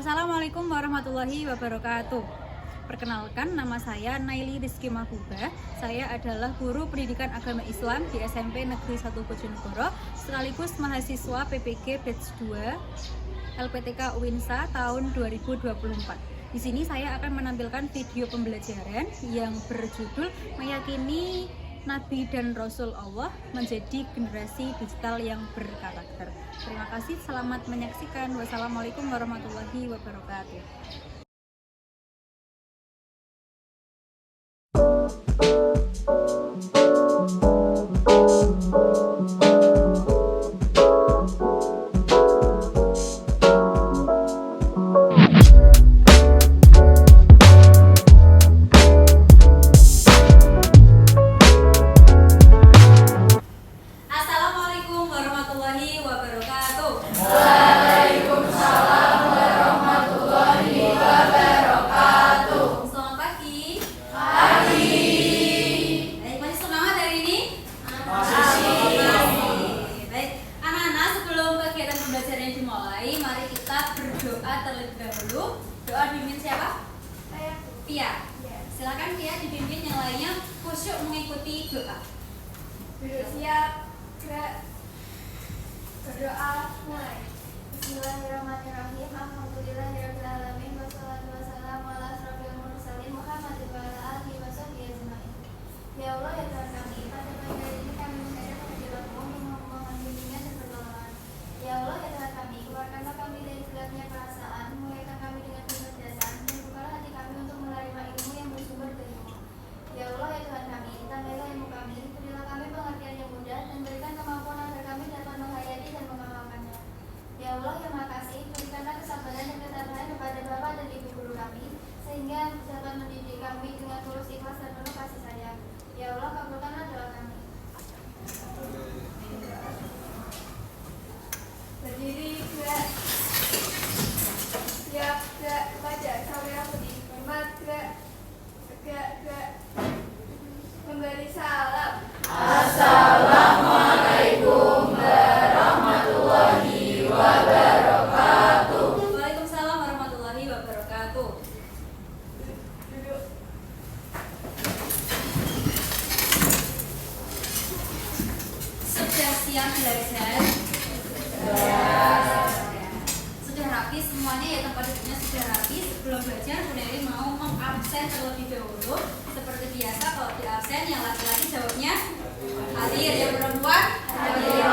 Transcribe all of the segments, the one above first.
Assalamualaikum warahmatullahi wabarakatuh. Perkenalkan, nama saya Naili Rizky Mahbuba. Saya adalah guru pendidikan agama Islam di SMP Negeri 1 Bojonegoro, sekaligus mahasiswa PPG Batch 2 LPTK UINSA tahun 2024. Di sini saya akan menampilkan video pembelajaran yang berjudul Meyakini Nabi dan Rasul Allah menjadi generasi digital yang berkarakter. Terima kasih, selamat menyaksikan. Wassalamualaikum warahmatullahi wabarakatuh. Assalamualaikum warahmatullahi wabarakatuh. Waalaikumsalam warahmatullahi wabarakatuh. Selamat pagi. Pagi. Baik, masih semangat hari ini? Masih. Baik, anak-anak, sebelum kegiatan pembelajaran dimulai, mari kita berdoa terlebih dahulu. Doa dipimpin siapa? Pia. Silakan Pia dipimpin, yang lainnya khusyuk mengikuti doa. Duduk siap, gerak, berdoa, mulai. Bismillahirrahmanirrahim. Alhamdulillahirabbil alamin. Wassalatu wassalamu ala asrofil mursalin Muhammadin wa ala alihi wasahbihi ajmain. Ya Allah, ya Tuhan kami, pada pagi hari ini kami menghadap kehadirat-Mu dengan memohon bimbingan dan pertolongan. Ya Allah, ya Tuhan kami, keluarkanlah kami dari gelapnya perasaan, mulaikan kami dengan kecerdasan, dan bukalah hati kami untuk menerima ilmu yang bersumber dari-Mu. Ya Allah, ya Tuhan kami, tambahlah ilmu kami, berilah kami pengertian yang mudah, dan berikan kemampuan agar kami dapat menghayati dan mengamalkannya. Ya Allah, yang Maha Kasih, berikanlah kesabaran dan ketabahan kepada Bapak dan Ibu guru kami, sehingga dapat mendidik kami dengan tulus ikhlas dan penuh kasih sayang. Ya Allah, kabulkanlah doa kami. Berdiri, gerak. Siap, gerak, baca, saudara putih. Hormat, gerak. Tegak, gerak. Memberi salam. Assalamualaikum warahmatullahi wabarakatuh. Waalaikumsalam warahmatullahi wabarakatuh. Duduk. Sudah siap belajar? Sudah rapi semuanya ya, tempat duduknya sudah rapi. Sebelum belajar, Bu Neri mau mengabsen terlebih dahulu. Seperti biasa, kalau di absen yang laki-laki jawabnya hadir, yang perempuan hadir.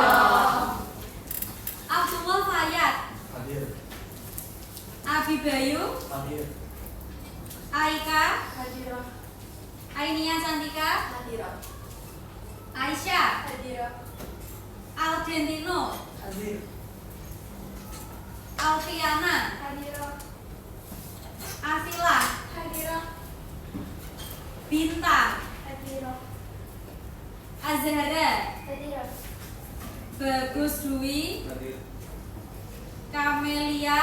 Abdullah Fayat, Hadir. Abi Bayu, Hadir. Aika, Hadirah. Ainia Cantika, Hadirah. Aisyah, Hadirah. Aldentino, Hadir. Alfiana, Hadirah. Afila, Hadirah. Bintang, Hadirah. Azhara, Hadirah. Bagus Dwi, Hadir. Kamelia.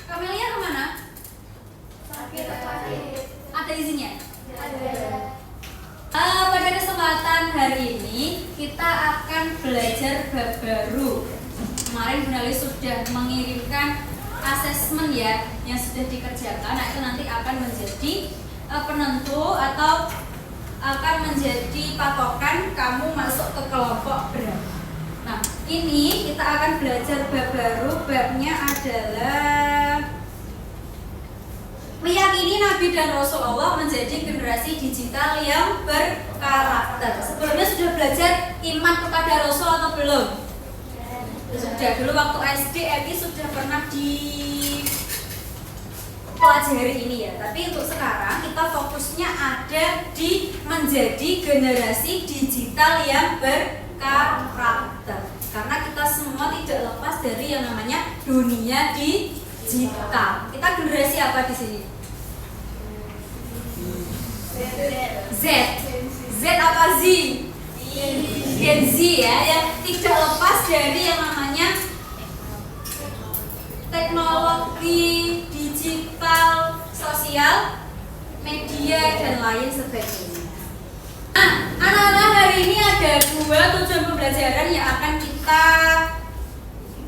Kamelia kemana? Ada izinnya? Pada kesempatan hari ini kita akan belajar bab baru. Kemarin Bu Nali sudah mengirimkan asesmen ya yang sudah dikerjakan. Nah, itu nanti akan menjadi penentu atau akan menjadi patokan kamu masuk ke kelompok berapa. Nah, ini kita akan belajar bab baru. Babnya adalah meyakini Nabi dan Rasul Allah menjadi generasi digital yang berkarakter. Sebelumnya sudah belajar iman kepada Rasul atau belum? Sudah. Dulu waktu SD Eti sudah pernah dipelajari ini ya. Tapi untuk sekarang kita fokusnya ada di menjadi generasi digital yang berkarakter. Karena kita semua tidak lepas dari yang namanya dunia digital. Kita generasi apa di sini? Z. Z apa Z? Gen Z ya, yang tidak lepas dari yang namanya teknologi digital, sosial, media dan lain sebagainya. Nah, anak-anak, hari ini ada dua tujuan pembelajaran yang akan kita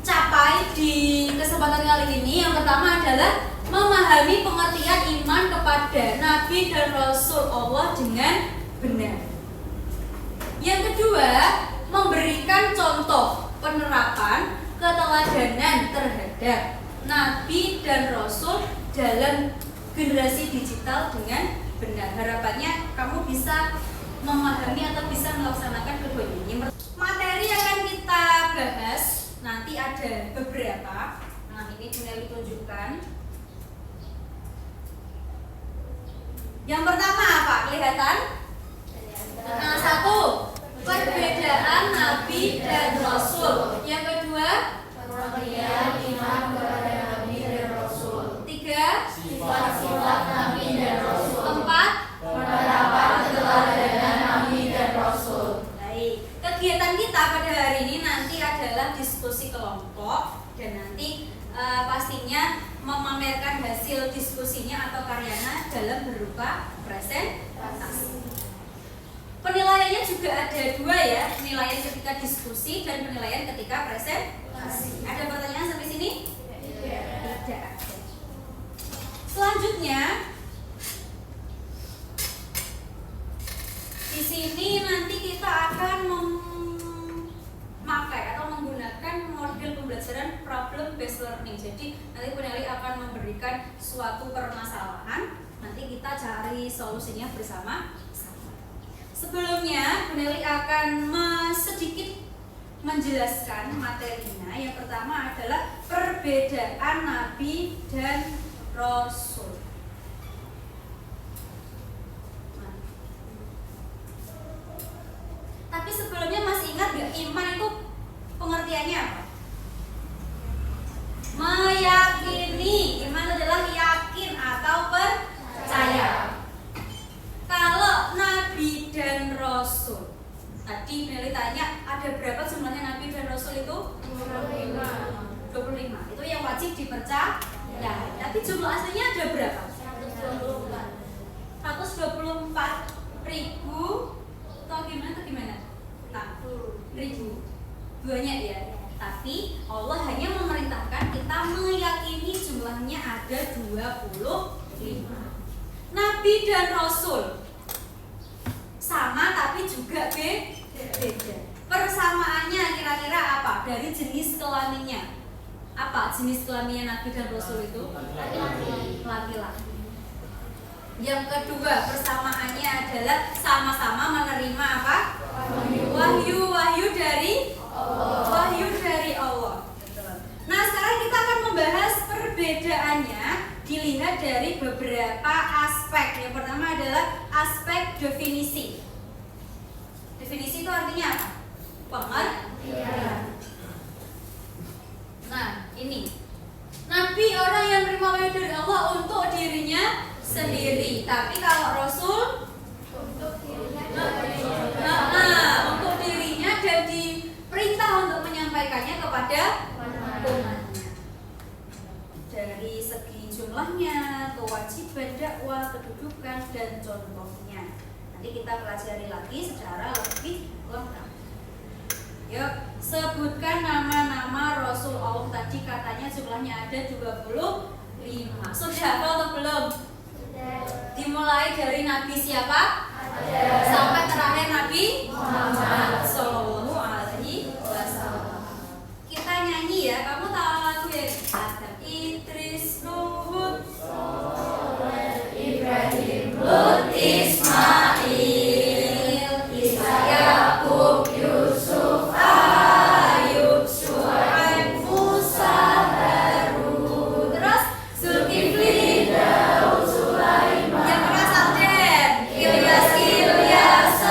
capai di kesempatan kali ini yang pertama adalah memahami pengertian iman kepada Nabi dan Rasul Allah dengan benar. Yang kedua, memberikan contoh penerapan keteladanan terhadap Nabi dan Rasul dalam generasi digital dengan benar. Harapannya kamu bisa memahami atau bisa melaksanakan kedua ini. Materi akan kita bahas nanti ada beberapa. Nah, ini Buneli tunjukkan. Yang pertama apa? Kelihatan? Nah, satu, perbedaan Nabi dan Rasul. Yang kedua, pengertian iman kepada Nabi dan Rasul. tiga, Sifat-sifat Nabi dan Rasul. empat, Penerapan keteladanan Nabi dan Rasul. baik. Kegiatan kita pada hari ini nanti adalah diskusi kelompok dan nanti pastinya memamerkan hasil diskusinya atau karyanya dalam berupa presentasi. Penilaiannya juga ada dua ya, penilaian ketika diskusi dan penilaian ketika presentasi. Ada pertanyaan sampai sini? Tidak ada. Selanjutnya, di sini nanti kita akan memakai atau menggunakan model pembelajaran problem based learning. Jadi nanti Buneli akan memberikan suatu permasalahan, nanti kita cari solusinya bersama-sama. Sebelumnya Buneli akan sedikit menjelaskan materinya. Yang pertama adalah perbedaan Nabi dan Rasul. Tapi sebelumnya masih ingat gak iman itu pengertiannya apa? Meyakini. Iman adalah yakin atau percaya. Kalau Nabi dan Rasul, tadi Nelly tanya ada berapa jumlahnya Nabi dan Rasul itu? 25. Itu yang wajib dipercaya. Tapi jumlah aslinya ada berapa? 124 ribu atau gimana? Nah, ribu. Banyak ya. Tapi Allah hanya memerintahkan kita meyakini jumlahnya ada 25. Nabi dan Rasul sama tapi juga beda. Persamaannya kira-kira apa? Dari jenis kelaminnya. Apa jenis kelaminnya Nabi dan Rasul itu? Laki-laki. Yang kedua, persamaannya adalah sama-sama menerima apa? Wahyu dari Allah. Wahyu dari Allah. Nah, sekarang kita akan membahas perbedaannya dilihat dari beberapa aspek. Yang pertama adalah aspek definisi. Definisi itu artinya apa? Pengertian. Nah, ini Nabi orang yang menerima wahyu dari Allah untuk dirinya sendiri. Tapi kalau Rasul Untuk dirinya untuk dirinya dan diperintah untuk menyampaikannya kepada umatnya. Dari segi jumlahnya, kewajiban dakwah, kedudukan dan contohnya. Nanti kita pelajari lagi secara lebih lengkap. Yuk, sebutkan nama-nama Rasul Allah. Tadi katanya jumlahnya ada 25. Sudah hafal atau belum? Dimulai dari Nabi siapa? Sampai terakhir Nabi Muhammad Sallallahu Alaihi Wasallam. Kita nyanyi ya. Kamu tahu lagu ya? Adam, Idris, Nuh, Ibrahim, Lut, Ismail, Isa, Yakub, Yusuf, Ayub, Syuaib, Musa, Harun, terus Zulkifli, Daud, Sulaiman. Yang keras Abden, Ilyas, Yunus,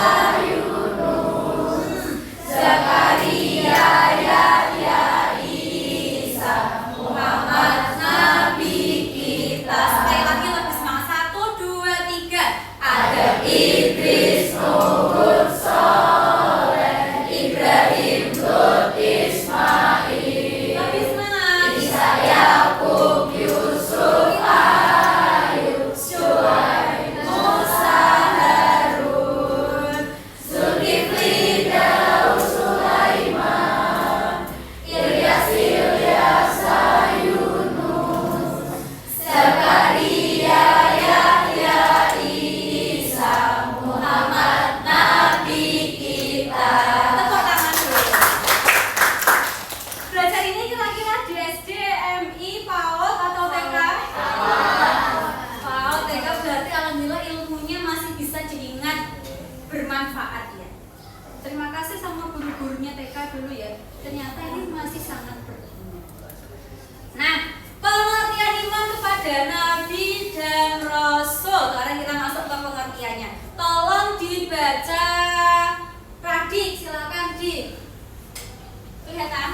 dibaca. Radik, silakan Dik. Kelihatan?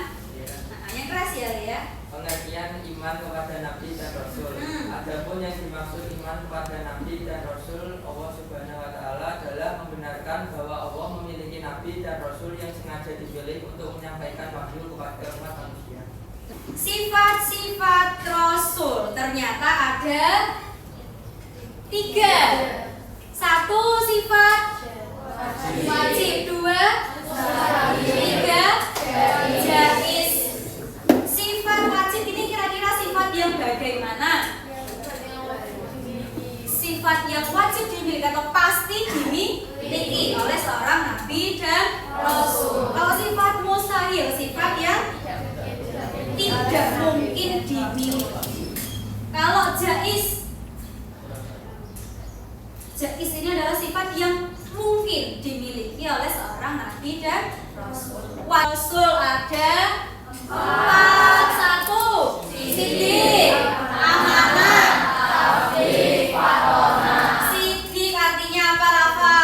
Nah, yang keras ya, ya. Pengertian iman kepada Nabi dan Rasul. Adapun yang dimaksud iman kepada Nabi dan Rasul Allah Subhanahu wa taala adalah membenarkan bahwa Allah memiliki Nabi dan Rasul yang sengaja dipilih untuk menyampaikan wahyu kepada umat manusia. Sifat-sifat Rasul ternyata ada 3. 1 sifat wajib, 2 3 jaiz. Sifat wajib ini kira-kira sifat yang bagaimana? Sifat yang wajib dimiliki atau pasti dimiliki oleh seorang nabi dan rasul. Kalau sifat mustahil, sifat yang tidak mungkin dimiliki. Kalau jaiz ini adalah sifat yang mungkin dimiliki oleh seorang nabi dan rasul. Rasul ada 4. 1 sidik, amanah, taufik, fatonah. Sidik artinya apa, Rafa?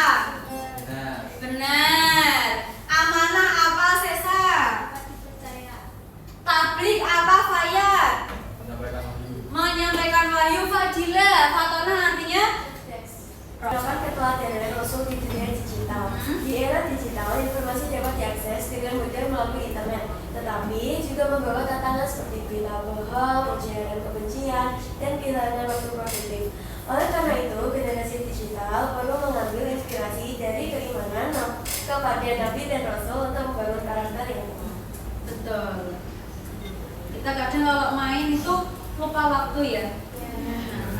Benar. Amanah apa, Sesa? Tablik apa, Fayat? Menyampaikan wahyu. Fadila. Fatonah artinya Merupakan keteladanan Rasul di dunia digital. Di era digital, informasi dapat diakses dengan mudah melalui internet, tetapi juga membawa tantangan seperti berita bohong, ujaran kebencian, dan kehilangan waktu produktif. Oleh karena itu, generasi digital perlu mengambil inspirasi dari keimanan kepada Nabi dan Rasul untuk membangun karakter yang kuat. betul. Kita kadang kalau main itu lupa waktu ya.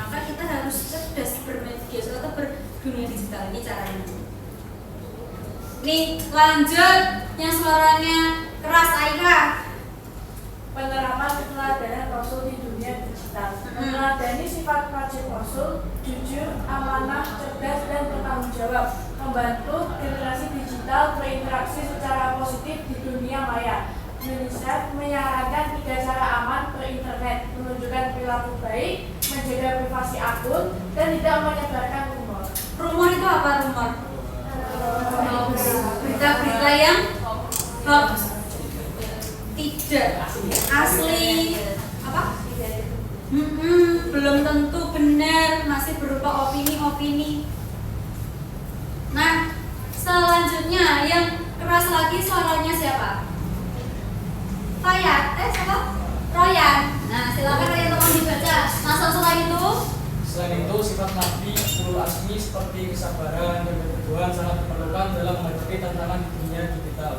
Maka kita harus cerdas bermedia sosial atau berdunia digital. Ini caranya. Nih, lanjut yang suaranya keras, Aika. Penerapan keteladanan Rasul di dunia digital. Meneladani sifat wajib Rasul, jujur, amanah, cerdas, dan bertanggung jawab. Membantu generasi digital berinteraksi secara positif di dunia maya. UNICEF menyarankan 3 cara aman berinternet, menunjukkan perilaku baik, menjaga privasi akun, dan tidak menyebarkan rumor. Rumor itu apa, rumor? Berita-berita yang hoax. Tidak asli. Apa? Belum tentu benar, masih berupa opini-opini. Nah, selanjutnya yang keras lagi suaranya siapa? Fayat, siapa? Royan. Nah, silakan Royan tolong dibaca. Masuk selain itu. Selain itu, sifat Nabi ulul azmi seperti kesabaran dan keteguhan sangat diperlukan dalam menghadapi tantangan di dunia digital.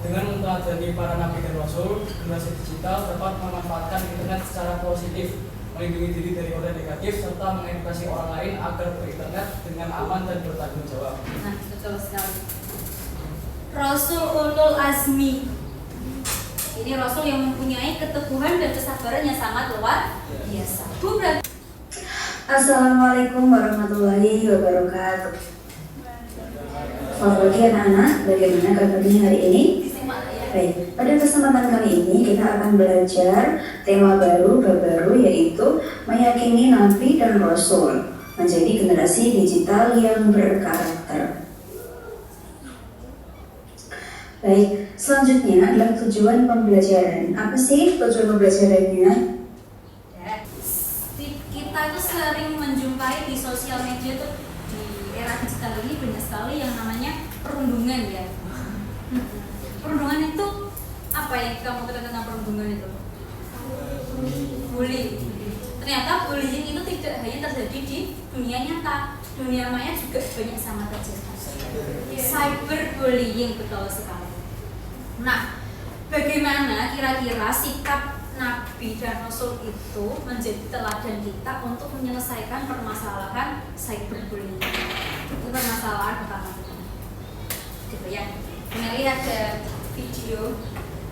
Dengan meneladani para nabi dan rasul, generasi digital dapat memanfaatkan internet secara positif, melindungi diri dari konten negatif, serta mengedukasi orang lain agar berinternet dengan aman dan bertanggung jawab. Nah, betul sekali. Rasul ulul azmi. Ini rasul yang mempunyai keteguhan dan kesabaran yang sangat luar biasa. Bu, berarti Assalamualaikum warahmatullahi wabarakatuh. Selamat pagi anak-anak, bagaimana kabarnya hari ini? Baik, pada kesempatan kali ini kita akan belajar tema baru, bab baru, yaitu meyakini Nabi dan Rasul menjadi generasi digital yang berkarakter. Baik, selanjutnya adalah tujuan pembelajaran. Apa sih tujuan pembelajarannya? kita itu sering menjumpai di sosial media tuh, di era digital ini banyak sekali yang namanya perundungan ya. Perundungan itu apa yang kamu tahu tentang perundungan itu? Bullying. Ternyata bullying itu tidak hanya terjadi di dunia nyata, dunia maya juga banyak sama terjadi. Cyberbullying, betul sekali. Nah, bagaimana kira-kira sikap Nabi dan Rasul itu menjadi teladan kita untuk menyelesaikan permasalahan cyberbullying? Itu permasalahan utama kita. Gitu ya. Kita lihat ke video.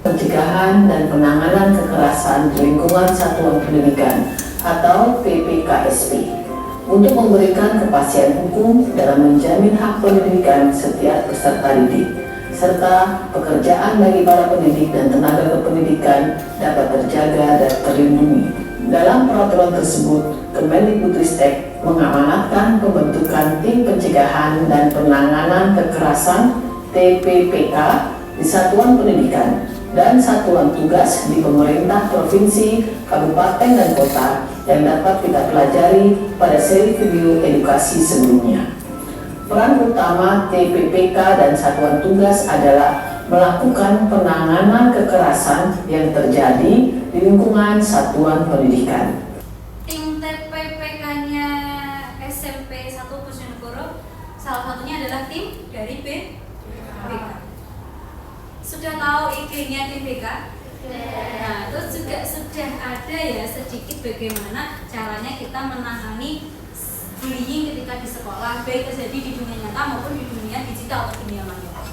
Pencegahan dan penanganan kekerasan di lingkungan satuan pendidikan atau PPKSP untuk memberikan kepastian hukum dalam menjamin hak pendidikan setiap peserta didik, serta pekerjaan bagi para pendidik dan tenaga kependidikan dapat terjaga dan terlindungi Dalam peraturan tersebut, Kemendikbudristek mengamanatkan pembentukan Tim Pencegahan dan Penanganan Kekerasan (TPPK) di Satuan Pendidikan dan satuan tugas di pemerintah provinsi, kabupaten, dan kota yang dapat kita pelajari pada seri video edukasi sebelumnya. Peran utama TPPK dan satuan tugas adalah melakukan penanganan kekerasan yang terjadi di lingkungan satuan pendidikan. Tim TPPK-nya SMP 1 Bojonegoro salah satunya adalah tim dari BK. Sudah tahu IG-nya tim BK? Nah, terus juga sudah ada ya sedikit bagaimana caranya kita menangani bullying ketika di sekolah, baik terjadi di dunia nyata maupun di dunia digital atau dunia maya.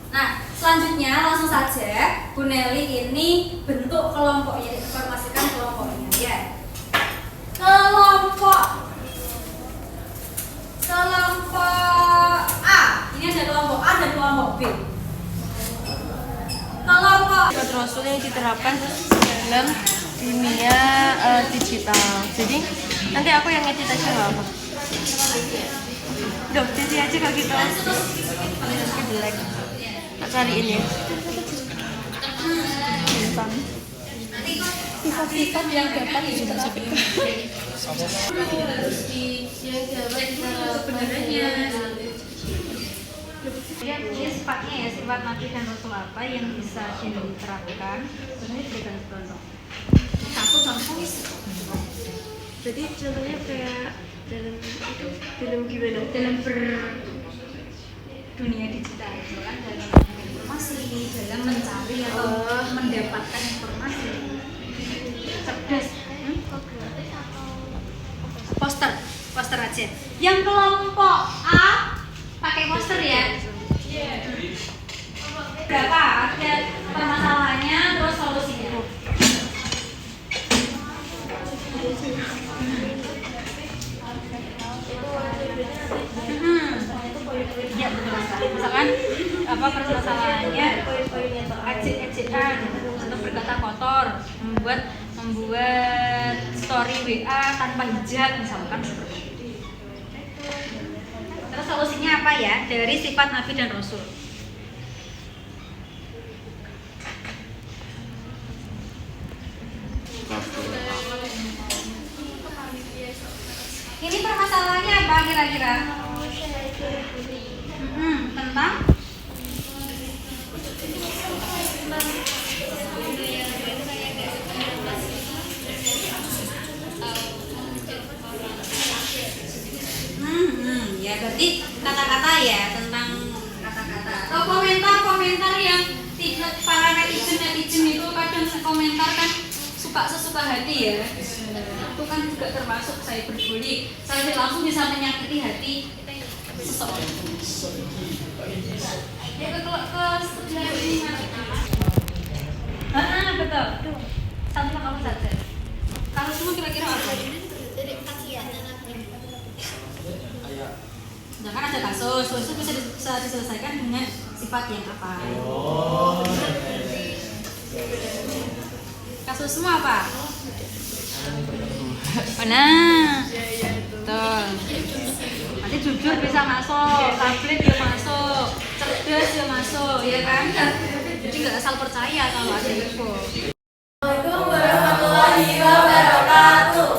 Nah, selanjutnya langsung saja Bu Nelly ini bentuk kelompoknya, informasikan kelompoknya ya. Kelompok A, ini ada kelompok A dan kelompok B. Kelompok Sifat Rasul yang diterapkan dalam dunia digital. Jadi nanti aku yang ngedit aja nggak apa? Udah jadi aja kalau gitu. Jelek. Tak cariin ya. sifat-sifat yang dapat diterapkan. Kebenarannya. Ini sifatnya ya, sifat Nabi dan Rasul apa yang bisa diterapkan. Sebenarnya berikan contoh. Satu contoh. Jadi contohnya kayak dalam itu film gimana? Dalam dunia digital itu kan, dalam informasi, dalam mencari atau mendapatkan informasi. Cerdas. Poster aja. Yang kelompok A pakai poster ya. Berapa? Ada permasalahannya, terus solusinya. Ya betul sekali. Misalkan apa permasalahannya, ejek-ejekan atau berkata kotor, membuat story WA tanpa hijab misalkan seperti itu. Terus solusinya apa ya dari sifat Nabi dan Rasul? Ini permasalahannya apa kira-kira? Tentang ya berarti kata-kata ya, tentang kata-kata atau komentar yang tidak, para netizen itu kadang komentar kan suka sesuka hati ya. Itu kan juga termasuk cyberbullying. Saya langsung bisa menyakiti hati seseorang. Ya ke sebelah ini. Betul. Satu kamu saja. Kalau semua kira-kira apa? Sedangkan ada kasus itu bisa diselesaikan dengan sifat yang apa? Kasus semua apa? Mana? Betul. Nanti jujur bisa masuk, tablet ya masuk, cerdas ya masuk, ya kan? Jadi nggak asal percaya kalau ada info. Assalamualaikum warahmatullahi wabarakatuh.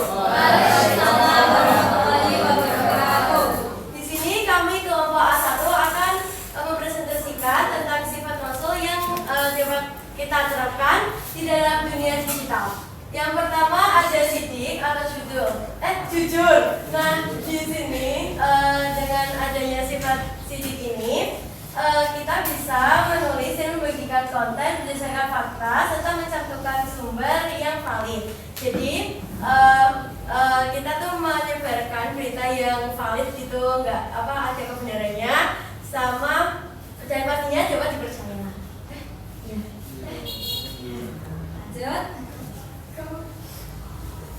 Di sini kami kelompok A1 akan mempresentasikan tentang sifat Rasul yang dapat kita terapkan di dalam dunia digital. Yang pertama ada sidik atau jujur. Nah, di sini dengan adanya sifat sidik ini kita bisa menulis dan membagikan konten berdasarkan fakta serta mencantumkan sumber yang valid. Jadi kita tuh menyebarkan berita yang valid gitu, nggak ada kebenarannya, sama dan pastinya dapat dipercaya. Lanjut.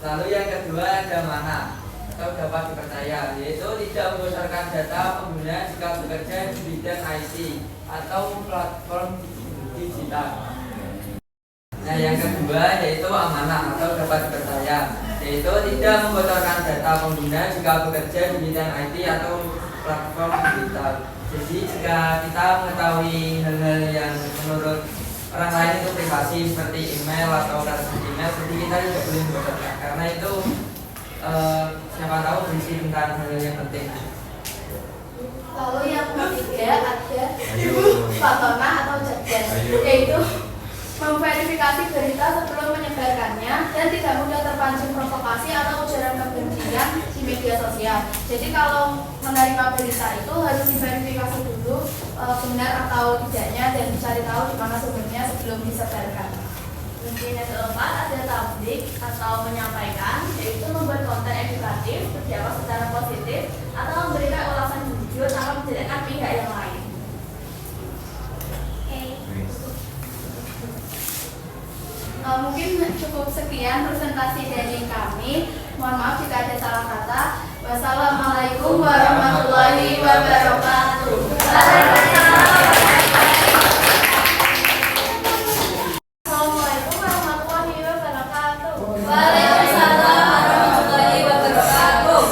Lalu yang kedua ada mana atau dapat dipercaya, yaitu tidak membocorkan data pengguna jika bekerja di bidang IT atau platform digital. Nah, yang kedua yaitu amanah atau dapat dipercaya, yaitu tidak membocorkan data pengguna jika bekerja di bidang IT atau platform digital. Jadi jika kita mengetahui hal-hal yang menurut orang lain itu privasi seperti email atau kartu email, jadi kita tidak boleh membocorkan karena itu siapa tahu berisi tentang hal yang penting. Lalu yang ketiga ada Fatonah atau cerdas, yaitu memverifikasi berita sebelum menyebarkannya dan tidak mudah terpancing provokasi atau ujaran kebencian di media sosial. Jadi kalau menerima berita itu harus diverifikasi dulu benar atau tidaknya dan dicari tahu di mana sumbernya sebelum disebarkan. Mungkin yang keempat ada tablik atau menyampaikan, yaitu membuat konten edukatif, berdakwah secara positif, atau memberikan ulasan jujur atau menjelekkan pihak yang lain. Mungkin cukup sekian presentasi dari kami. Mohon maaf jika ada salah kata. Wassalamualaikum warahmatullahi wabarakatuh. Assalamualaikum warahmatullahi wabarakatuh. Waalaikumsalam warahmatullahi wabarakatuh.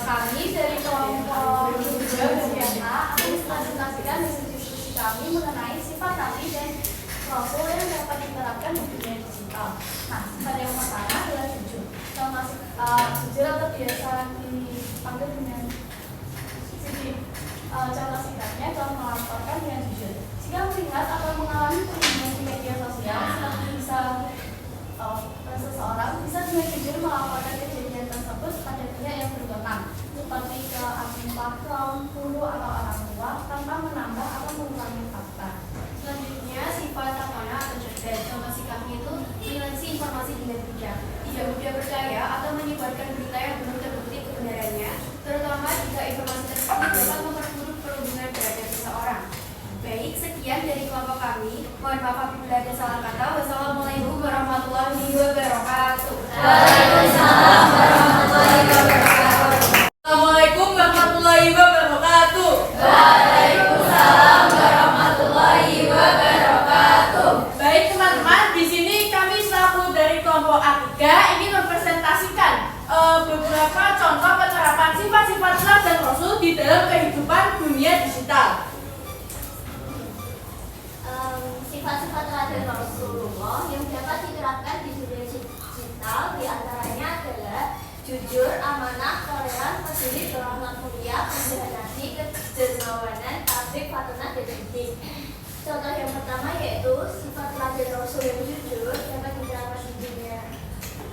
Kami dari kelompok Hijau Berjasa akan mengadvokasikan diskusi kami mengenai sifat nabi dan rasul yang dapat diterapkan di dunia digital. Nah, sifat yang pertama adalah jujur. Jujur atau biasa dipanggil dengan contoh sifatnya dalam melaporkan dengan jujur. Jika melihat atau mengalami perlindungan di media sosial, seseorang bisa dengan jujur melaporkan kejadian tersebut pada pihak yang berwenang, seperti ke admin platform, guru atau orang tua, tanpa menambah atau mengurangi fakta. Selanjutnya sifat amanah atau cerdas. Contoh sikapnya itu meneliti informasi dengan bijak, tidak mudah percaya atau menyebarkan berita yang belum terbukti kebenarannya, terutama jika informasi tersebut dapat memperburuk perhubungan terhadap seseorang. Baik, sekian dari kelompok kami. Mohon maaf apabila ada salah kata. Wassalamualaikum warahmatullahi wabarakatuh. Waalaikumsalam warahmatullahi wabarakatuh. Assalamualaikum warahmatullahi wabarakatuh. Waalaikumsalam warahmatullahi wabarakatuh. Baik teman-teman, di sini kami selaku dari kelompok A3 ingin mempresentasikan beberapa contoh penerapan sifat-sifat teladan Rasul di dalam kehidupan dunia digital. Sifat-sifat teladan Rasulullah yang dapat diterapkan di dunia digital diantaranya adalah jujur, amanah, toleran, peduli, berahmat mulia, rendah hati, kedermawanan, tablik, fatonah, dan didik. Contoh yang pertama yaitu sifat teladan Rasul yang jujur dapat diterapkan di dunia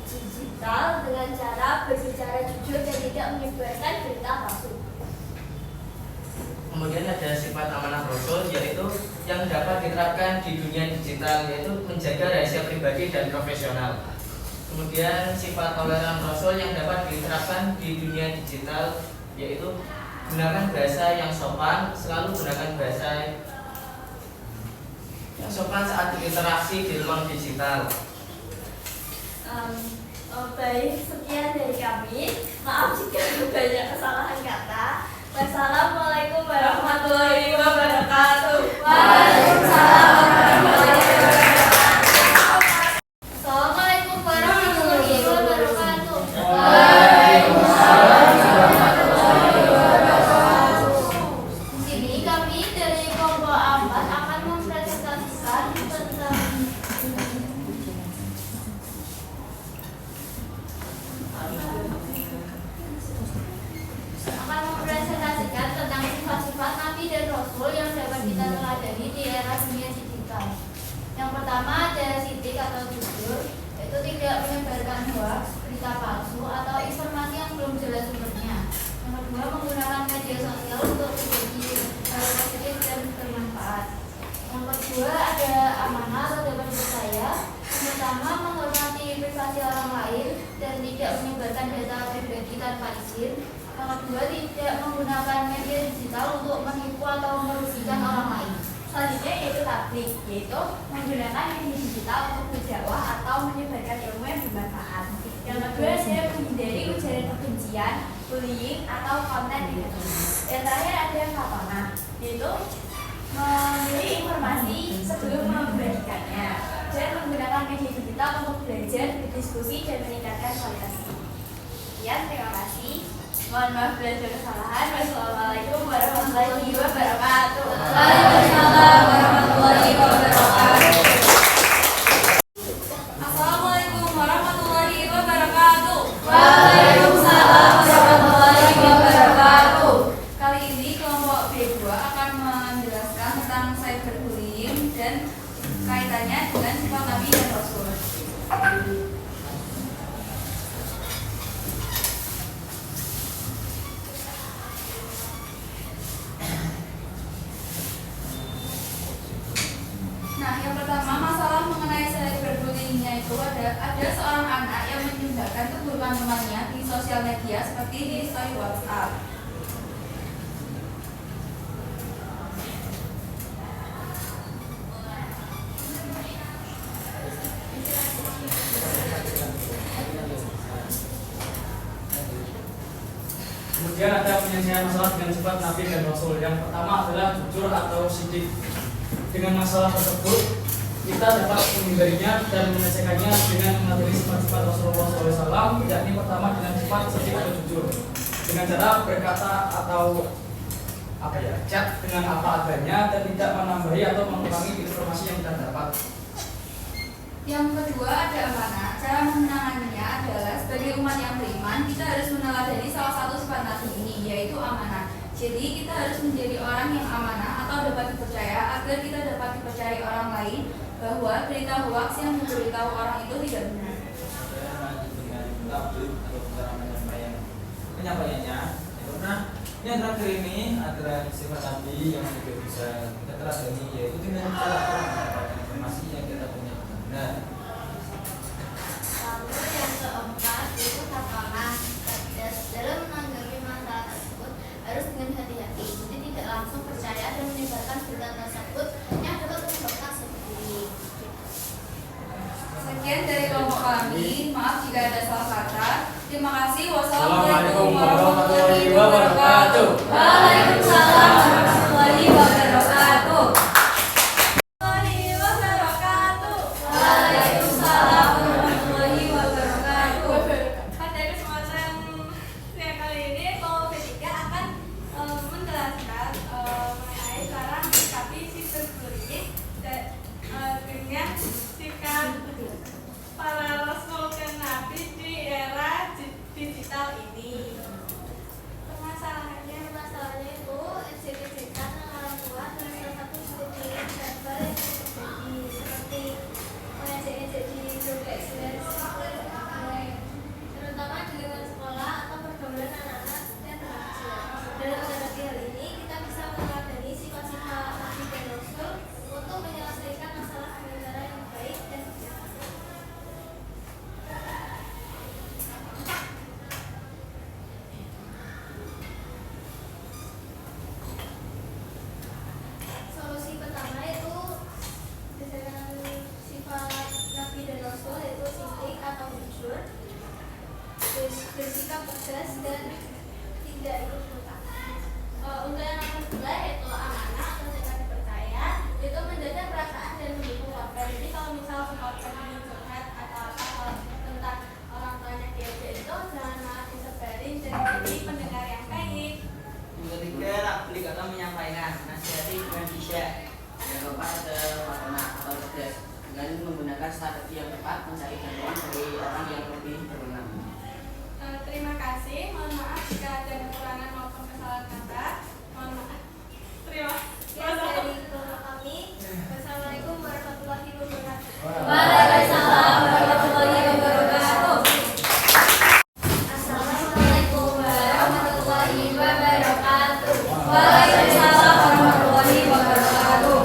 digital dengan cara berbicara jujur dan tidak menyebarkan berita palsu. Kemudian ada sifat amanah Rasul, yaitu yang dapat diterapkan di dunia digital, yaitu menjaga rahasia pribadi dan profesional. Kemudian sifat toleran Rasul yang dapat diterapkan di dunia digital, yaitu gunakan bahasa yang sopan, selalu gunakan bahasa yang sopan saat berinteraksi di ruang digital. Baik, sekian dari kami. Maaf jika banyak kesalahan kata. Wassalamualaikum warahmatullahi wabarakatuh. Waalaikumsalam warahmatullahi wabarakatuh. Assalamualaikum warahmatullahi wabarakatuh. Waalaikumsalam warahmatullahi wabarakatuh. Di sini kami dari kelompok A4 akan mempresentasikan tentang sifat-sifat Nabi dan Rasul yang dapat kita teladani di era dunia digital. Yang pertama ada sidik atau jujur, yaitu tidak menyebarkan hoax, berita palsu, atau informasi yang belum jelas sumbernya. Yang kedua, menggunakan media sosial untuk berbagi hal positif dan bermanfaat. Yang kedua ada amanah atau dapat dipercaya. Yang pertama, menghormati privasi orang lain dan tidak menyebarkan data pribadi tanpa izin. Yang kedua, tidak menggunakan media digital untuk menipu atau merugikan orang lain. Selanjutnya yaitu tablik, yaitu menggunakan media digital untuk berdakwah atau menyebarkan ilmu yang bermanfaat. Yang kedua, saya menghindari ujaran kebencian, bullying, atau konten negatif. Yang terakhir ada fatonah, yaitu memilih informasi sebelum membagikannya. dan menggunakan media digital untuk belajar, berdiskusi, dan meningkatkan kualitasnya. Sekian, terima kasih. Mohon maaf bila ada kesalahan. Wassalamualaikum warahmatullahi wabarakatuh. Waalaikumsalam warahmatullahi wabarakatuh. Assalamualaikum warahmatullahi wabarakatuh. Waalaikumsalam warahmatullahi wabarakatuh. Kali ini kelompok B2 akan menjelaskan tentang cyberbullying dan kaitannya dengan sifat Nabi dan Rasul. Nah, yang pertama masalah mengenai cyberbullying-nya itu ada seorang anak yang menyebarkan keburukan temannya di sosial media seperti di story WhatsApp. Kemudian ada penyelesaian masalah dengan sifat Nabi dan Rasul. Yang pertama adalah jujur atau sidik. Dengan masalah tersebut, kita dapat menghindarinya dan menyelesaikannya dengan mengatasi sifat-sifat Rasulullah SAW, yakni pertama dengan sifat sidik atau jujur, dengan cara berkata atau chat dengan apa adanya dan tidak menambahi atau mengurangi informasi yang kita dapat. Yang kedua ada amanah. Cara menangani adalah sebagai umat yang beriman kita harus meneladani salah satu sifat Nabi ini, yaitu amanah. Jadi kita harus menjadi orang yang amanah atau dapat dipercaya agar kita dapat dipercaya orang lain bahwa berita hoax yang memberitahu orang itu tidak benar. Saya lanjut dengan tablik atau cara penyampaiannya. Nah, ini yang terakhir ini adalah sifat Nabi yang juga bisa kita teladani, yaitu dengan cara mendapatkan informasi yang kita punya benar. Lalu yang keempat itu tatanan cerdas. Dalam menanggapi masalah tersebut harus dengan hati-hati, jadi tidak langsung percaya dan menyebarkan berita tersebut yang dapat menyebabkan sendiri. Sekian dari kelompok kami. Maaf jika ada salah kata. Terima kasih. Wassalamualaikum warahmatullahi wabarakatuh. Waalaikumsalam warahmatullahi wabarakatuh. Waalaikumsalam warahmatullahi wabarakatuh. Pada kesempatan yang kali ini kelompok B3 akan menjelaskan mengenai cara menyikapi cyberbullying dengan sikap para rasul dan nabi di era digital ini. Masalahnya itu eksibisikan orang tua dan salah satu studi server yang terjadi seperti mengejek-ejek di grup excellence, terutama di lingkungan sekolah atau pergaulan anak-anak dan remaja. Dalam menghadapi hal ini, kita bisa meneladani sifat-sifat Nabi dan Rasul untuk menyelesaikan masalah dengan cara yang baik dan bijak. Solusi pertama itu dengan sifat Nabi dan Rasul yaitu sidik atau jujur, bersikap tegas dan tidak ikut campur. Untuk yang kedua yaitu amanah atau dapat dipercaya, itu menjaga perasaan dan mendukung warga. Jadi kalau misal supporter ini curhat atau apa tentang orang tuanya dia itu jangan malah disebarin dan jadi pendengar yang baik. Yang ketiga, tablik atau menyampaikan, nasihati dengan bijak. Yang keempat adalah warna atau cerdas, dengan menggunakan strategi yang tepat mencari bantuan dari orang yang lebih berwenang. Terima kasih. Mohon maaf jika ada kekurangan maupun kesalahan kata. Mohon maaf. Terima Ya, dari kelompok kami. Wassalamualaikum warahmatullahi wabarakatuh. Waalaikumsalam warahmatullahi wabarakatuh. Assalamualaikum warahmatullahi wabarakatuh. Waalaikumsalam warahmatullahi wabarakatuh.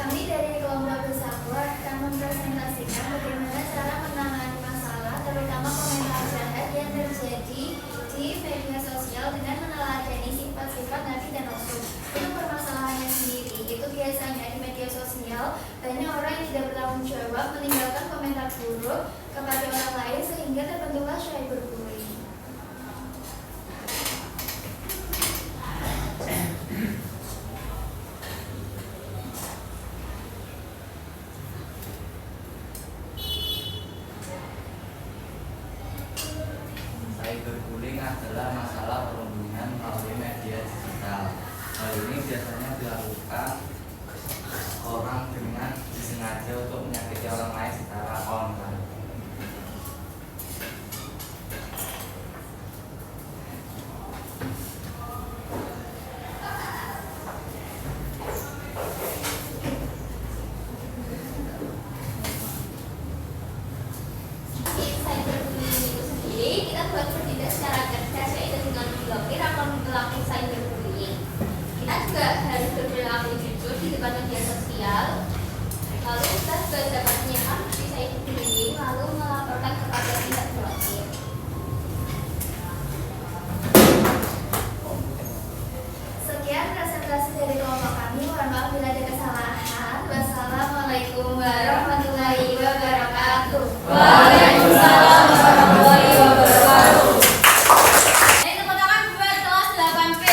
Kami dari kelompok bersatu akan mempresentasikan bagaimana cara menangani masalah, terutama komentar jahat yang terjadi di media sosial dengan meneladani sifat-sifat Nabi dan Rasul. Itu permasalahannya sendiri. Itu biasanya di media sosial banyak orang yang tidak bertanggung jawab meninggalkan komentar buruk kepada orang lain sehingga terbentuklah cyberbullying. adalah masalah perundungan melalui media digital. Hal ini biasanya dilakukan orang dengan disengaja untuk menyakiti orang lain secara online. Cyberbullying itu sendiri kita buat bertindak secara cerdas, yaitu dengan memblokir akun pelaku cyberbullying. Kita juga harus berperilaku jujur di depan media sosial. Lalu kita juga dapat menyiapkan bukti cyberbullying, lalu melaporkan kepada pihak berwajib. Sekian presentasi dari kelompok kami. Mohon maaf bila ada kesalahan. Wassalamualaikum warahmatullahi wabarakatuh. Waalaikumsalam warahmatullahi wabarakatuh. Ini tepuk tangan buat kelas 8B.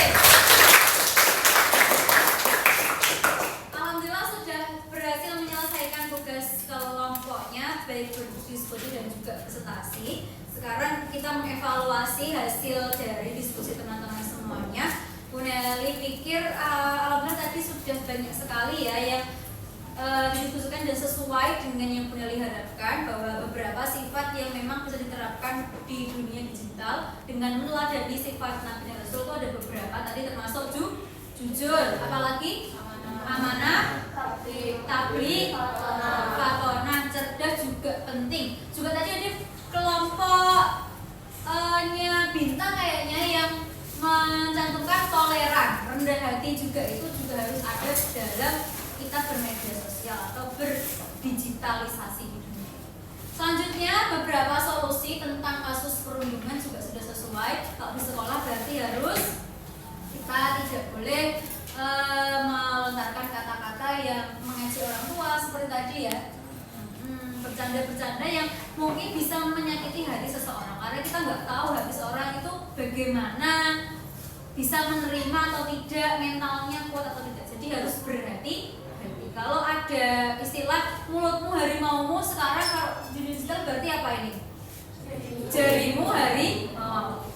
Alhamdulillah sudah berhasil menyelesaikan tugas kelompoknya, baik berdiskusi dan juga presentasi. Sekarang kita mengevaluasi hasil dari diskusi teman-teman semuanya. Bu Nelly pikir alhamdulillah tadi sudah banyak sekali ya yang didiskusikan dan sesuai dengan yang Bu Nelly harapkan, bahwa beberapa sifat yang memang bisa diterapkan di dunia digital dengan meneladani sifat Nabi dan Rasul itu ada beberapa tadi, termasuk jujur, apalagi amanah, tabligh, fatonah, cerdas juga penting. Juga tadi ada kelompoknya Bintang kayaknya yang mencantumkan toleran, rendah hati juga, itu juga harus ada dalam kita bermedia sosial atau berdigitalisasi di dunia. Selanjutnya beberapa solusi tentang kasus perundungan juga sudah sesuai. Kalau di sekolah berarti harus kita tidak boleh melontarkan kata-kata yang mengejek orang tua seperti tadi ya. Bercanda-bercanda yang mungkin bisa menyakiti hati seseorang, karena kita nggak tahu hati seorang itu bagaimana, bisa menerima atau tidak, mentalnya kuat atau tidak. Jadi harus berhati-hati. Kalau ada istilah mulutmu harimaumu, sekarang kalau di digital berarti apa ini? Jarimu harimau.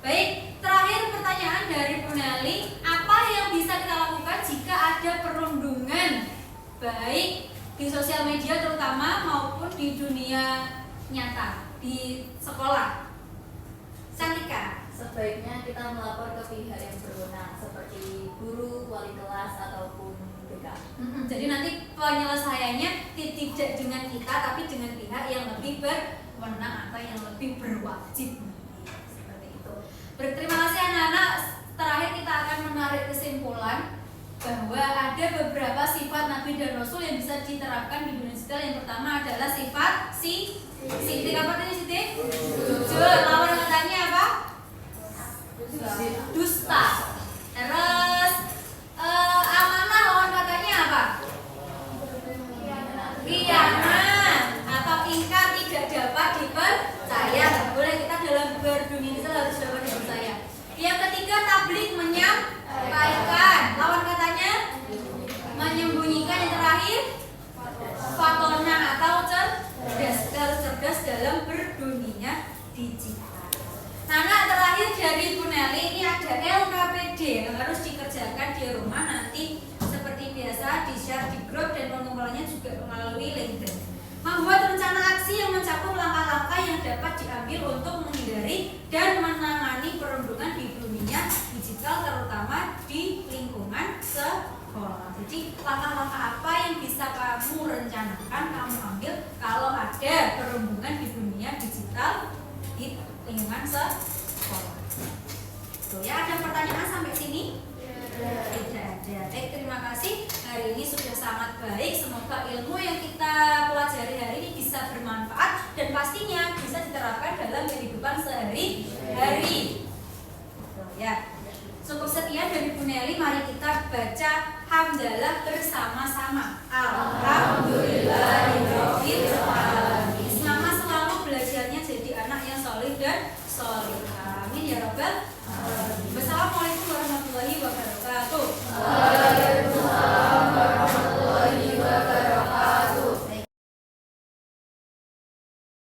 Baik, terakhir pertanyaan dari Bu Nelly, apa yang bisa kita lakukan jika ada perundungan baik di sosial media terutama maupun di dunia nyata, di sekolah? Cantika. Sebaiknya kita melapor ke pihak yang berwenang seperti guru, wali kelas ataupun BK. Jadi nanti penyelesaiannya tidak dengan kita, tapi dengan pihak yang lebih berwenang atau yang lebih berwajib. Seperti itu. Terima kasih anak-anak. Terakhir kita akan menarik kesimpulan bahwa ada beberapa sifat Nabi dan Rasul yang bisa diterapkan di dunia digital. Yang pertama adalah sifat Siti. Apa tadi Siti? Jujur. Lawan katanya apa? Dusta. Terus amanah, lawan katanya apa? Khianat atau ingkar, tidak dapat dipercaya. Nggak boleh, kita dalam berdunia digital harus dapat dipercaya. Yang ketiga tabligh, menyampaikan. Lawan katanya menyembunyikan. Yang terakhir fatonah atau cerdas. Kita harus cerdas dalam berdunia digital. Nah, terakhir dari Bu Nelly ini ada LKPD yang harus dikerjakan di rumah nanti seperti biasa, di-share di grup dan pengumpulannya juga melalui LinkedIn. Membuat rencana aksi yang mencakup langkah-langkah yang dapat diambil untuk menghindari dan menangani perundungan di dunia digital, terutama di lingkungan sekolah. Jadi langkah-langkah apa yang bisa kamu rencanakan, kamu ambil kalau ada perundungan di dunia digital di lingkungan sekolah. Tuh ya, ada pertanyaan sampai sini? Tidak ada. Baik, terima kasih. Hari ini sudah sangat baik. Semoga ilmu yang kita pelajari hari ini bisa bermanfaat dan pastinya bisa diterapkan dalam kehidupan sehari-hari. Tuh ya. Cukup sekian dari Bu Nelly. Mari kita baca hamdalah bersama-sama. Alhamdulillahirabbil alamin. Semangat selalu belajarnya jadi anak yang soleh dan solehah. Amin ya rabbal alamin. Wassalamualaikum